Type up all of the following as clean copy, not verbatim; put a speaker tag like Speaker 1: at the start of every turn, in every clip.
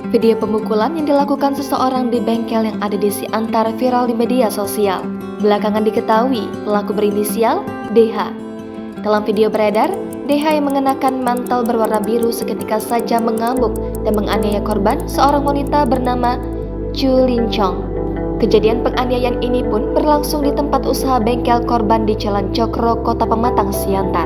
Speaker 1: Video pemukulan yang dilakukan seseorang di bengkel yang ada di Siantar viral di media sosial. Belakangan diketahui pelaku berinisial DH. Dalam video beredar, DH yang mengenakan mantel berwarna biru seketika saja mengamuk dan menganiaya korban seorang wanita bernama Chu Lin Chong. Kejadian penganiayaan ini pun berlangsung di tempat usaha bengkel korban di Jalan Cokro, Kota Pematang, Siantar.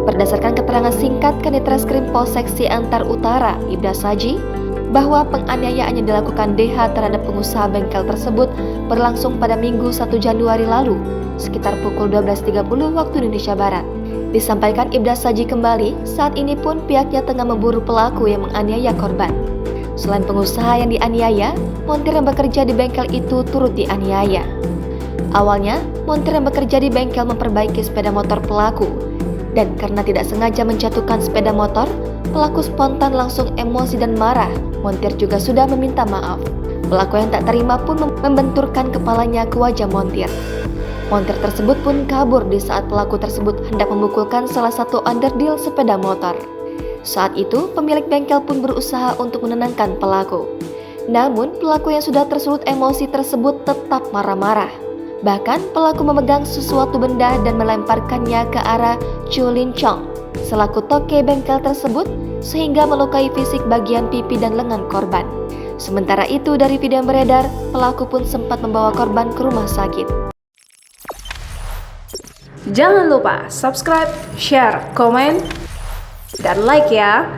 Speaker 1: Berdasarkan keterangan singkat Kanit Reskrim Polsek Siantar Utara, Ibda Saji, bahwa penganiayaan yang dilakukan DH terhadap pengusaha bengkel tersebut berlangsung pada Minggu 1 Januari lalu, sekitar pukul 12.30 waktu Indonesia Barat. Disampaikan Ibda Saji kembali, saat ini pun pihaknya tengah memburu pelaku yang menganiaya korban. Selain pengusaha yang dianiaya, montir yang bekerja di bengkel itu turut dianiaya. Awalnya, montir yang bekerja di bengkel memperbaiki sepeda motor pelaku, dan karena tidak sengaja menjatuhkan sepeda motor, pelaku spontan langsung emosi dan marah. Montir juga sudah meminta maaf. Pelaku yang tak terima pun membenturkan kepalanya ke wajah montir. Montir tersebut pun kabur di saat pelaku tersebut hendak memukulkan salah satu underdeal sepeda motor. Saat itu, pemilik bengkel pun berusaha untuk menenangkan pelaku. Namun, pelaku yang sudah tersulut emosi tersebut tetap marah-marah. Bahkan, pelaku memegang sesuatu benda dan melemparkannya ke arah Chu Lin Chong, selaku toke bengkel tersebut, sehingga melukai fisik bagian pipi dan lengan korban. Sementara itu, dari video yang beredar, pelaku pun sempat membawa korban ke rumah sakit.
Speaker 2: Jangan lupa subscribe, share, komen, dan like ya.